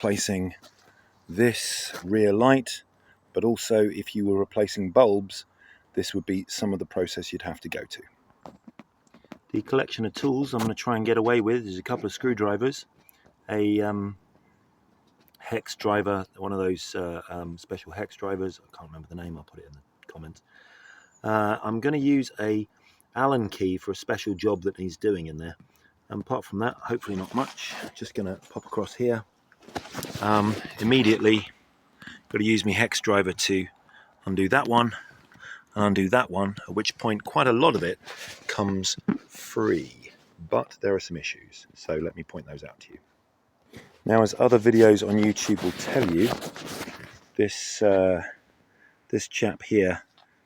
replacing this rear light, but also if you were replacing bulbs, this would be some of the process you'd have to go to. The collection of tools I'm going to try and get away with is a couple of screwdrivers, a hex driver, one of those special hex drivers. I can't remember the name, I'll put it in the comments. I'm going to use a Allen key for a special job that needs doing in there. And apart from that, hopefully not much. Just going to pop across here. Immediately, got to use my hex driver to undo that one and undo that one, at which point quite a lot of it comes free. But there are some issues, so let me point those out to you. Now, as other videos on YouTube will tell you, this chap here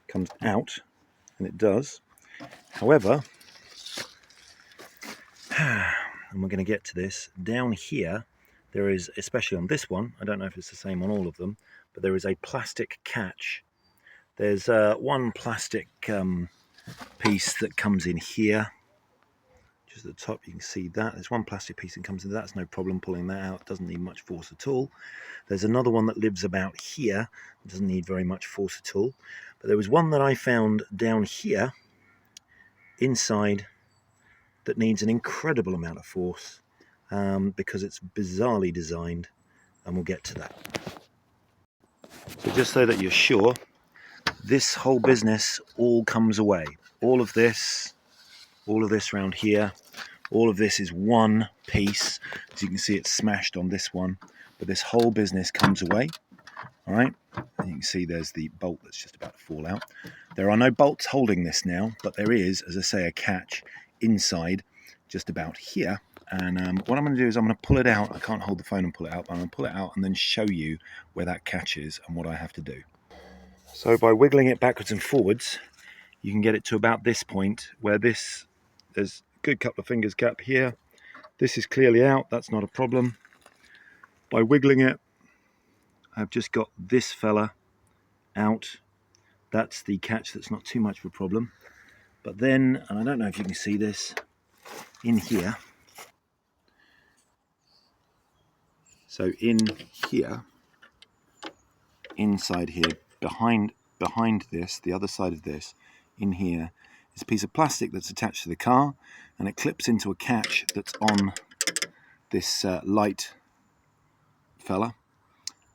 comes out, and it does. However, and we're going to get to this, down here there is, especially on this one, I don't know if it's the same on all of them, but there is a plastic catch. There's one plastic piece that comes in here, just at the top. You can see that there's one plastic piece that comes in. That's no problem pulling that out, doesn't need much force at all. There's another one that lives about here, it doesn't need very much force at all. But there was one that I found down here inside that needs an incredible amount of force because it's bizarrely designed, and we'll get to that. So just so that you're sure, this whole business all comes away. All of this around here, all of this is one piece. As you can see, it's smashed on this one, but this whole business comes away. All right, and you can see there's the bolt that's just about to fall out. There are no bolts holding this now, but there is, as I say, a catch inside just about here. And what I'm going to do is I'm going to pull it out. I can't hold the phone and pull it out, but I'm going to pull it out and then show you where that catch is and what I have to do. So by wiggling it backwards and forwards, you can get it to about this point where there's a good couple of fingers gap here. This is clearly out, that's not a problem. By wiggling it, I've just got this fella out. That's the catch, that's not too much of a problem. But then, and I don't know if you can see this, in here, so in here, inside here, behind this, the other side of this, in here, is a piece of plastic that's attached to the car, and it clips into a catch that's on this light fella.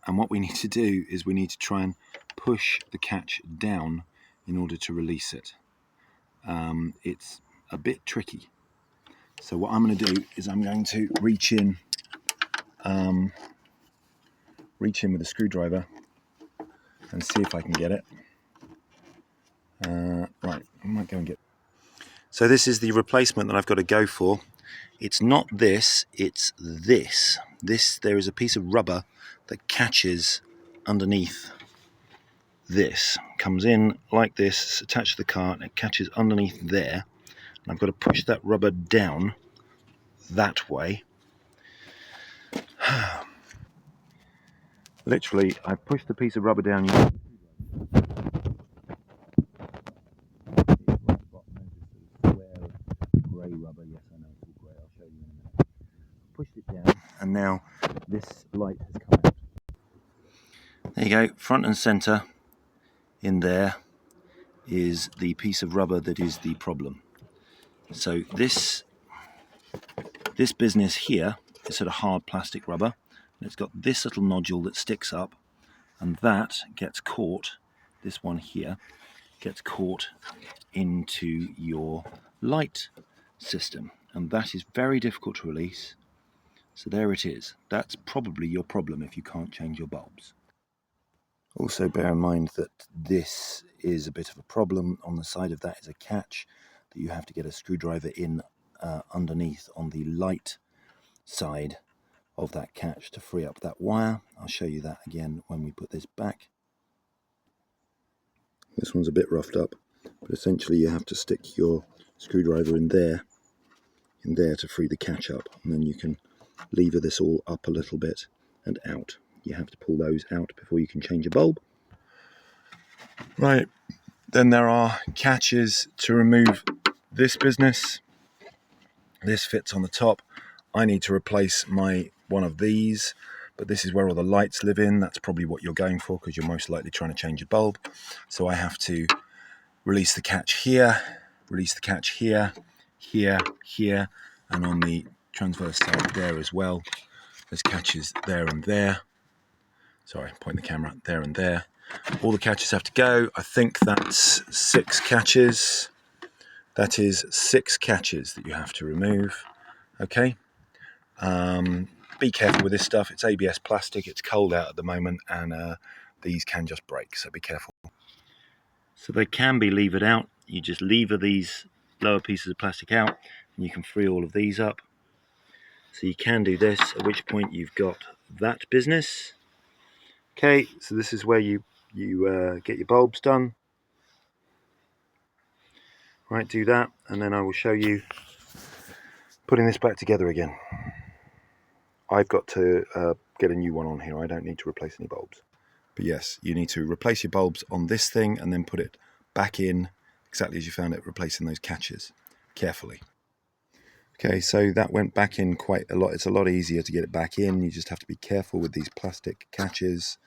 And what we need to do is we need to try and push the catch down in order to release it. It's a bit tricky. So what I'm going to do is I'm going to reach in with a screwdriver and see if I can get it. Right, I might go and get. So this is the replacement that I've got to go for. It's not this, it's this. There is a piece of rubber that catches underneath this. Comes in like this, it's attached to the car, and it catches underneath there. And I've got to push that rubber down that way. Literally, I've pushed the piece of rubber down. Grey rubber, yes, I know it's all grey. I'll show you in a minute. Pushed it down, and now this light has come out. There you go, front and centre. In there is the piece of rubber that is the problem. So this business here is sort of hard plastic rubber, and it's got this little nodule that sticks up, and that gets caught, this one here, gets caught into your light system, and that is very difficult to release. So there it is. That's probably your problem if you can't change your bulbs. Also bear in mind that this is a bit of a problem. On the side of that is a catch that you have to get a screwdriver in underneath on the light side of that catch to free up that wire. I'll show you that again when we put this back. This one's a bit roughed up, but essentially you have to stick your screwdriver in there to free the catch up, and then you can lever this all up a little bit and out. You have to pull those out before you can change a bulb. Right, then there are catches to remove this business. This fits on the top. I need to replace one of these, but this is where all the lights live in. That's probably what you're going for, because you're most likely trying to change a bulb. So I have to release the catch here, release the catch here, here, here, and on the transverse side there as well. There's catches there and there. Sorry, point the camera there and there. All the catches have to go. I think that's 6 catches. That is 6 catches that you have to remove. Okay. Be careful with this stuff. It's ABS plastic. It's cold out at the moment, and these can just break, so be careful. So they can be levered out. You just lever these lower pieces of plastic out, and you can free all of these up. So you can do this, at which point you've got that business. Okay, so this is where you get your bulbs done. Right, do that, and then I will show you putting this back together again. I've got to get a new one on here. I don't need to replace any bulbs. But yes, you need to replace your bulbs on this thing and then put it back in exactly as you found it, replacing those catches carefully. Okay, so that went back in quite a lot. It's a lot easier to get it back in. You just have to be careful with these plastic catches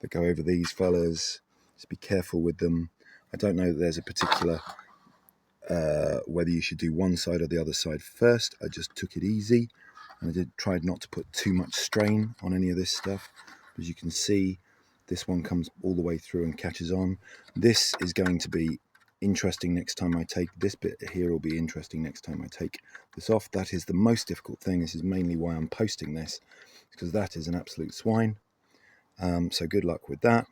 that go over these fellas. Just be careful with them. I don't know that there's a particular whether you should do one side or the other side first. I just took it easy, and I tried not to put too much strain on any of this stuff. As you can see, this one comes all the way through and catches on. This is going to be interesting next time I take this bit here. Will be interesting next time I take this off. That is the most difficult thing. This is mainly why I'm posting this, because that is an absolute swine. So good luck with that.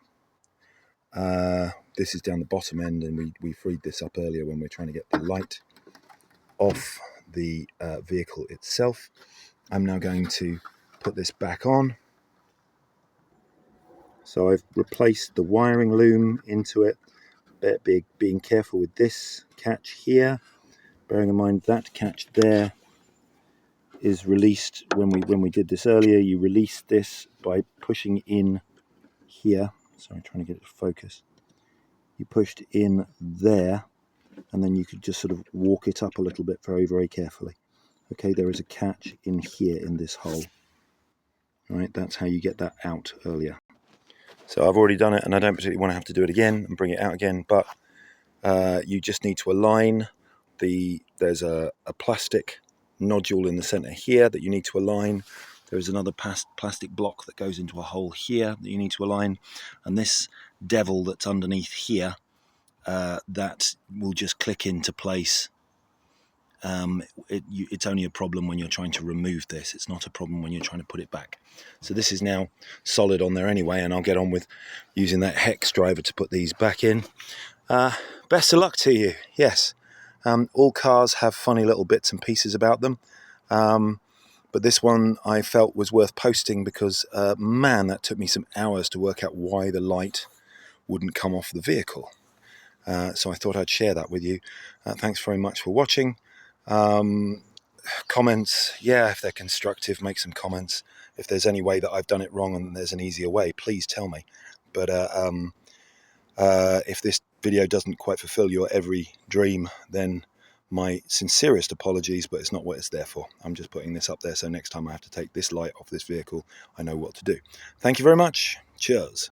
This is down the bottom end, and we freed this up earlier when we're trying to get the light off the vehicle itself. I'm now going to put this back on. So I've replaced the wiring loom into it, being careful with this catch here, bearing in mind that catch there is released when we did this earlier. You release this by pushing in here. Sorry, trying to get it to focus. You pushed in there, and then you could just sort of walk it up a little bit very, very carefully. Okay, there is a catch in here in this hole. All right, that's how you get that out earlier. So I've already done it, and I don't particularly want to have to do it again and bring it out again, but you just need to align there's a plastic nodule in the center here that you need to align. There's another plastic block that goes into a hole here that you need to align, and this devil that's underneath here, that will just click into place. It's only a problem when you're trying to remove this. It's not a problem when you're trying to put it back. So this is now solid on there anyway, and I'll get on with using that hex driver to put these back in. Best of luck to you. Yes, all cars have funny little bits and pieces about them, but this one I felt was worth posting because man, that took me some hours to work out why the light wouldn't come off the vehicle. So I thought I'd share that with you. Thanks very much for watching. Comments, yeah, if they're constructive, make some comments. If there's any way that I've done it wrong and there's an easier way, please tell me. But if this video doesn't quite fulfill your every dream, then my sincerest apologies, but it's not what it's there for. I'm just putting this up there so next time I have to take this light off this vehicle, I know what to do. Thank you very much. Cheers.